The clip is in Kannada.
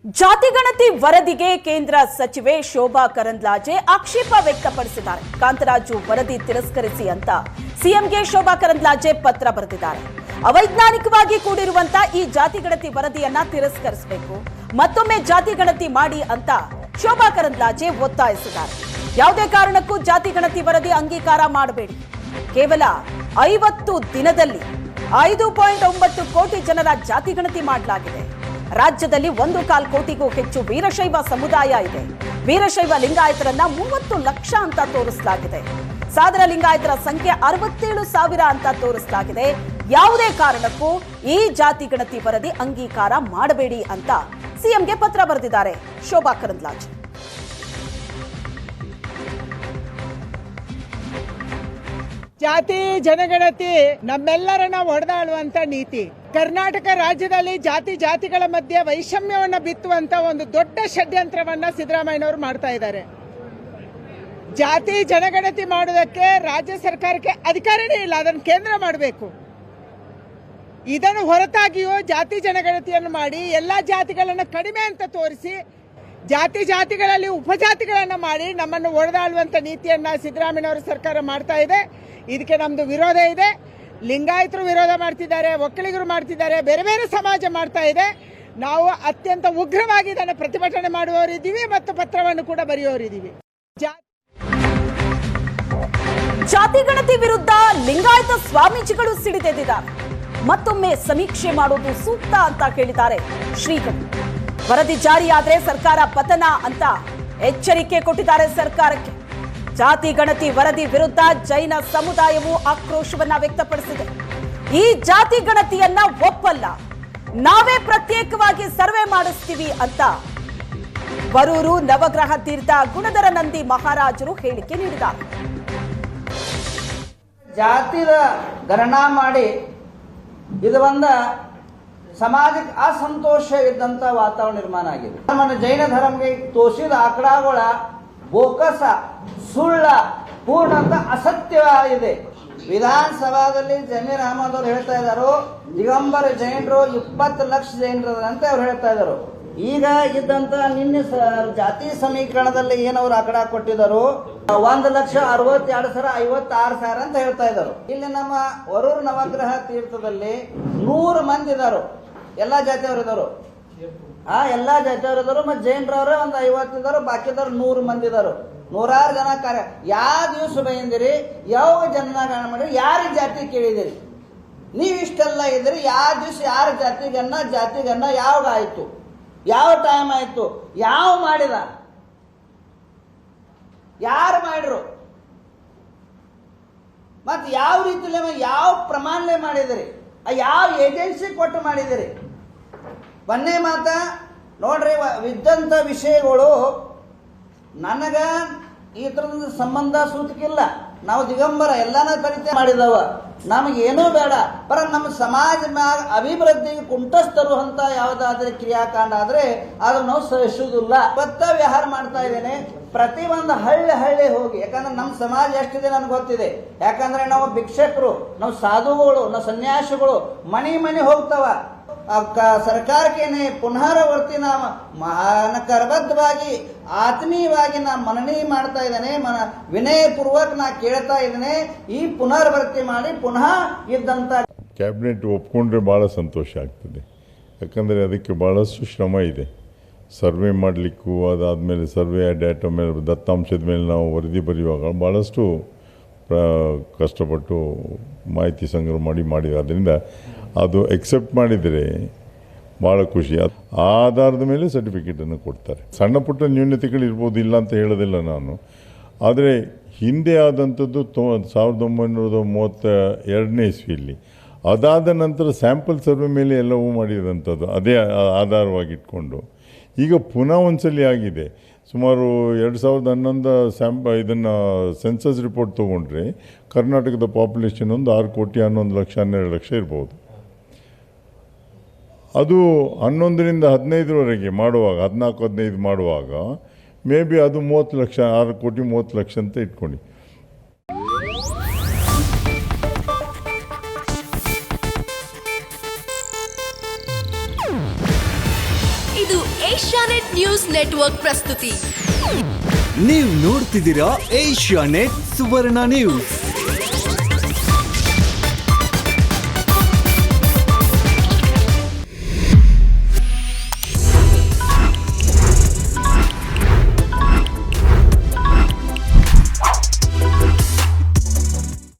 ಜಾತಿಗಣತಿ ವರದಿಗೆ ಕೇಂದ್ರ ಸಚಿವೆ ಶೋಭಾ ಕರಂದ್ಲಾಜೆ ಆಕ್ಷೇಪ ವ್ಯಕ್ತಪಡಿಸಿದ್ದಾರೆ. ಕಾಂತರಾಜು ವರದಿ ತಿರಸ್ಕರಿಸಿ ಅಂತ ಸಿಎಂಗೆ ಶೋಭಾ ಕರಂದ್ಲಾಜೆ ಪತ್ರ ಬರೆದಿದ್ದಾರೆ. ಅವೈಜ್ಞಾನಿಕವಾಗಿ ಕೂಡಿರುವಂತ ಈ ಜಾತಿಗಣತಿ ವರದಿಯನ್ನ ತಿರಸ್ಕರಿಸಬೇಕು, ಮತ್ತೊಮ್ಮೆ ಜಾತಿಗಣತಿ ಮಾಡಿ ಅಂತ ಶೋಭಾ ಕರಂದ್ಲಾಜೆ ಒತ್ತಾಯಿಸಿದ್ದಾರೆ. ಯಾವುದೇ ಕಾರಣಕ್ಕೂ ಜಾತಿಗಣತಿ ವರದಿ ಅಂಗೀಕಾರ ಮಾಡಬೇಡಿ. ಕೇವಲ 50 ದಿನದಲ್ಲಿ 5.9 ಕೋಟಿ ಜನರ ಜಾತಿಗಣತಿ ಮಾಡಲಾಗಿದೆ. ರಾಜ್ಯದಲ್ಲಿ 1.25 ಕೋಟಿಗೂ ಹೆಚ್ಚು ವೀರಶೈವ ಸಮುದಾಯ ಇದೆ. ವೀರಶೈವ ಲಿಂಗಾಯತರನ್ನ 30 ಲಕ್ಷ ಅಂತ ತೋರಿಸಲಾಗಿದೆ. ಸಾದರ ಲಿಂಗಾಯತರ ಸಂಖ್ಯೆ 67,000 ಅಂತ ತೋರಿಸಲಾಗಿದೆ. ಯಾವುದೇ ಕಾರಣಕ್ಕೂ ಈ ಜಾತಿ ಗಣತಿ ವರದಿ ಅಂಗೀಕಾರ ಮಾಡಬೇಡಿ ಅಂತ ಸಿಎಂಗೆ ಪತ್ರ ಬರೆದಿದ್ದಾರೆ ಶೋಭಾ ಕರಂದ್ಲಾಜೆ. ಜಾತಿ ಜನಗಣತಿ ನಮ್ಮೆಲ್ಲರನ್ನ ಹೊಡೆದಾಳುವಂತ ನೀತಿ. ಕರ್ನಾಟಕ ರಾಜ್ಯದಲ್ಲಿ ಜಾತಿಗಳ ಮಧ್ಯೆ ವೈಷಮ್ಯವನ್ನ ಬಿತ್ತುವಂತ ಒಂದು ದೊಡ್ಡ ಷಡ್ಯಂತ್ರವನ್ನ ಸಿದ್ದರಾಮಯ್ಯನವರು ಮಾಡ್ತಾ ಇದ್ದಾರೆ. ಜಾತಿ ಜನಗಣತಿ ಮಾಡುವುದಕ್ಕೆ ರಾಜ್ಯ ಸರ್ಕಾರಕ್ಕೆ ಅಧಿಕಾರನೇ ಇಲ್ಲ, ಅದನ್ನು ಕೇಂದ್ರ ಮಾಡಬೇಕು. ಇದನ್ನು ಹೊರತಾಗಿಯೂ ಜಾತಿ ಜನಗಣತಿಯನ್ನು ಮಾಡಿ ಎಲ್ಲಾ ಜಾತಿಗಳನ್ನು ಕಡಿಮೆ ಅಂತ ತೋರಿಸಿ ಜಾತಿಗಳಲ್ಲಿ ಉಪಜಾತಿಗಳನ್ನು ಮಾಡಿ ನಮ್ಮನ್ನು ಹೊಡೆದಾಳುವಂತ ನೀತಿಯನ್ನ ಸಿದ್ದರಾಮಯ್ಯನವರ ಸರ್ಕಾರ ಮಾಡ್ತಾ ಇದೆ. ಇದಕ್ಕೆ ನಮ್ದು ವಿರೋಧ ಇದೆ. ಲಿಂಗಾಯತರು ವಿರೋಧ ಮಾಡ್ತಿದ್ದಾರೆ, ಒಕ್ಕಲಿಗರು ಮಾಡ್ತಿದ್ದಾರೆ, ಬೇರೆ ಬೇರೆ ಸಮಾಜ ಮಾಡ್ತಾ ಇದೆ. ನಾವು ಅತ್ಯಂತ ಉಗ್ರವಾಗಿ ಇದನ್ನು ಪ್ರತಿಭಟನೆ ಮಾಡುವವರಿದ್ದೀವಿ ಮತ್ತು ಪತ್ರವನ್ನು ಕೂಡ ಬರೆಯುವವರಿದ್ದೀವಿ. ಜಾತಿ ಗಣತಿ ವಿರುದ್ಧ ಲಿಂಗಾಯತ ಸ್ವಾಮೀಜಿಗಳು ಸಿಡಿದೆದ್ದಿದ್ದಾರೆ. ಮತ್ತೊಮ್ಮೆ ಸಮೀಕ್ಷೆ ಮಾಡೋದು ಸೂಕ್ತ ಅಂತ ಹೇಳಿದ್ದಾರೆ ಶ್ರೀಗಳು. ವರದಿ ಜಾರಿಯಾದ್ರೆ ಸರ್ಕಾರ ಪತನ ಅಂತ ಎಚ್ಚರಿಕೆ ಕೊಟ್ಟಿದ್ದಾರೆ ಸರ್ಕಾರಕ್ಕೆ. ಜಾತಿ ಗಣತಿ ವರದಿ ವಿರುದ್ಧ ಜೈನ ಸಮುದಾಯವು ಆಕ್ರೋಶವನ್ನ ವ್ಯಕ್ತಪಡಿಸಿದೆ. ಈ ಜಾತಿ ಗಣತಿಯನ್ನ ಒಪ್ಪಲ್ಲ, ನಾವೇ ಪ್ರತ್ಯೇಕವಾಗಿ ಸರ್ವೆ ಮಾಡಿಸ್ತೀವಿ ಅಂತ ಬರೂರು ನವಗ್ರಹ ತೀರ್ಥ ಗುಣಧರ ನಂದಿ ಮಹಾರಾಜರು ಹೇಳಿಕೆ ನೀಡಿದ್ದಾರೆ. ಜಾತಿದ ಗಣನಾ ಮಾಡಿ ಇದು ಒಂದು ಸಮಾಜಕ್ಕೆ ಅಸಂತೋಷ ಇದ್ದಂತ ವಾತಾವರಣ ನಿರ್ಮಾಣ ಆಗಿದೆ. ನಮ್ಮ ಜೈನ ಧರ್ಮಕ್ಕೆ ತೋರಿಸಿದ ಆಕಡಗಳ ಬೋಕಸ ಸುಳ್ಳ ಪೂರ್ಣ ಅಂತ ಅಸತ್ಯ ಇದೆ. ವಿಧಾನಸಭಾದಲ್ಲಿ ಜಮೀರ್ ಅಹಮದ್ ಅವರು ಹೇಳ್ತಾ ಇದ್ದಾರೆ, ದಿಗಂಬರ ಜೈನರು 20 ಲಕ್ಷ ಜೈನರು ಅಂತ ಅವ್ರು ಹೇಳ್ತಾ ಇದ್ದಾರೆ. ಈಗ ಇದ್ದಂತ ನಿನ್ನೆ ಜಾತಿ ಸಮೀಕರಣದಲ್ಲಿ ಏನವ್ರು ಆಕಡ ಕೊಟ್ಟಿದ್ದಾರೆ, 1,62,56,000 ಅಂತ ಹೇಳ್ತಾ ಇದ್ದಾರೆ. ಇಲ್ಲಿ ನಮ್ಮ ವರೂರು ನವಗ್ರಹ ತೀರ್ಥದಲ್ಲಿ 100 ಮಂದಿ ಇದಾರು, ಎಲ್ಲಾ ಜಾತಿಯವರು ಇದಾರು. ಎಲ್ಲಾ ಜಾತಿಯವರು ಇದಾರು. ಮತ್ತೆ ಜೈನರವ್ರೆ ಒಂದು 50 ಇದಾರು, ಬಾಕಿದವ್ರು 100 ಮಂದಿ ಇದಾರು. 100 ಜನ ಕಾರ್ಯ ಯಾವ ದಿವಸ ಬೈಂದಿರಿ, ಯಾವ ಜನಗಣ ಮಾಡಿರಿ, ಯಾರಿಗೆ ಜಾತಿ ಕೇಳಿದಿರಿ, ನೀವು ಇಷ್ಟೆಲ್ಲ ಇದ್ರಿ, ಯಾವ ದಿವಸ ಯಾರ ಜಾತಿಗನ್ನ ಯಾವಾಗ ಆಯ್ತು, ಯಾವ ಟೈಮ್ ಆಯ್ತು, ಯಾವ ಮಾಡಿದ, ಯಾರು ಮಾಡಿರು, ಮತ್ತೆ ಯಾವ ರೀತಿಯಲ್ಲಿ ಯಾವ ಪ್ರಮಾಣ ಮಾಡಿದಿರಿ, ಯಾವ ಏಜೆನ್ಸಿ ಕೊಟ್ಟು ಮಾಡಿದಿರಿ. ಒಂದೇ ಮಾತ ನೋಡ್ರಿ, ಇದ್ದಂತ ವಿಷಯಗಳು ನನಗ ಈ ತರದ ಸಂಬಂಧ ಸೂತಕಿಲ್ಲ. ನಾವು ದಿಗಂಬರ ಎಲ್ಲಾನ ಪರಿಚಯ ಮಾಡಿದವ, ನಮಗೇನೂ ಬೇಡ. ಪರ ನಮ್ಮ ಸಮಾಜ ಮ್ಯಾಗ ಅಭಿವೃದ್ಧಿಗೆ ಕುಂಟಸ್ ತರುವಂತ ಯಾವುದಾದ್ರೆ ಕ್ರಿಯಾಕಾಂಡ ಆದ್ರೆ ಅದನ್ನ ನಾವು ಸಹಿಸುವುದಿಲ್ಲ. ವ್ಯವಹಾರ ಮಾಡ್ತಾ ಇದ್ದೇನೆ. ಪ್ರತಿ ಒಂದು ಹಳ್ಳಿ ಹೋಗಿ, ಯಾಕಂದ್ರೆ ನಮ್ಮ ಸಮಾಜ ಎಷ್ಟಿದೆ ನನ್ಗೆ ಗೊತ್ತಿದೆ. ಯಾಕಂದ್ರೆ ನಾವು ಭಿಕ್ಷಕರು, ನಾವು ಸಾಧುಗಳು, ನಾವು ಸನ್ಯಾಸಿಗಳು ಮನೆ ಹೋಗ್ತಾವ. ಸರ್ಕಾರಕ್ಕೆ ಪುನರಾವರ್ತಿ ಕರಬದ್ಧವಾಗಿ ಆತ್ಮೀಯವಾಗಿ ನಾ ಮನವಿ ಮಾಡ್ತಾ ಇದ್ದೇನೆ, ವಿನಯಪೂರ್ವಕ ನಾ ಕೇಳ್ತಾ ಇದ್ದೇನೆ, ಈ ಪುನರಾವರ್ತಿ ಮಾಡಿ ಪುನಃ ಇದ್ದಂತ ಕ್ಯಾಬಿನೆಟ್ ಒಪ್ಕೊಂಡ್ರೆ ಭಾಳ ಸಂತೋಷ ಆಗ್ತದೆ. ಯಾಕಂದರೆ ಅದಕ್ಕೆ ಭಾಳಷ್ಟು ಶ್ರಮ ಇದೆ. ಸರ್ವೆ ಮಾಡಲಿಕ್ಕೂ, ಅದಾದಮೇಲೆ ಸರ್ವೆ ಡೇಟಾ ಮೇಲೆ ದತ್ತಾಂಶದ ಮೇಲೆ ನಾವು ವರದಿ ಬರೆಯುವಾಗ ಭಾಳಷ್ಟು ಕಷ್ಟಪಟ್ಟು ಮಾಹಿತಿ ಸಂಗ್ರಹ ಮಾಡಿದೆ. ಅದರಿಂದ ಅದು ಎಕ್ಸೆಪ್ಟ್ ಮಾಡಿದರೆ ಭಾಳ ಖುಷಿ. ಆ ಆಧಾರದ ಮೇಲೆ ಸರ್ಟಿಫಿಕೇಟನ್ನು ಕೊಡ್ತಾರೆ. ಸಣ್ಣ ಪುಟ್ಟ ನ್ಯೂನತೆಗಳಿರ್ಬೋದು, ಇಲ್ಲ ಅಂತ ಹೇಳೋದಿಲ್ಲ ನಾನು. ಆದರೆ ಹಿಂದೆ ಆದಂಥದ್ದು 1932 ಇಸ್ವಿಯಲ್ಲಿ, ಅದಾದ ನಂತರ ಸ್ಯಾಂಪಲ್ ಸರ್ವೆ ಮೇಲೆ ಎಲ್ಲವೂ ಮಾಡಿದಂಥದ್ದು ಅದೇ ಆಧಾರವಾಗಿಟ್ಕೊಂಡು ಈಗ ಪುನಃ ಒಂದ್ಸಲಿ ಆಗಿದೆ. ಸುಮಾರು 2011 ಇದನ್ನು ಸೆನ್ಸಸ್ ರಿಪೋರ್ಟ್ ತೊಗೊಂಡ್ರೆ ಕರ್ನಾಟಕದ ಪಾಪ್ಯುಲೇಷನ್ ಒಂದು 6 ಕೋಟಿ 11 ಲಕ್ಷ 12 ಲಕ್ಷ ಇರ್ಬೋದು. ಅದು 11ರಿಂದ 15ರವರೆಗೆ ಮಾಡುವಾಗ, 14-15 ಮಾಡುವಾಗ ಮೇ ಬಿ ಅದು 30 ಲಕ್ಷ, 6 ಕೋಟಿ 30 ಲಕ್ಷ ಅಂತ ಇಟ್ಕೊಂಡು. ಇದು ಏಷ್ಯಾನೆಟ್ ನ್ಯೂಸ್ ನೆಟ್ವರ್ಕ್ ಪ್ರಸ್ತುತಿ. ನೀವು ನೋಡ್ತಿದ್ದೀರಾ ಏಷ್ಯಾನೆಟ್ ಸುವರ್ಣ ನ್ಯೂಸ್.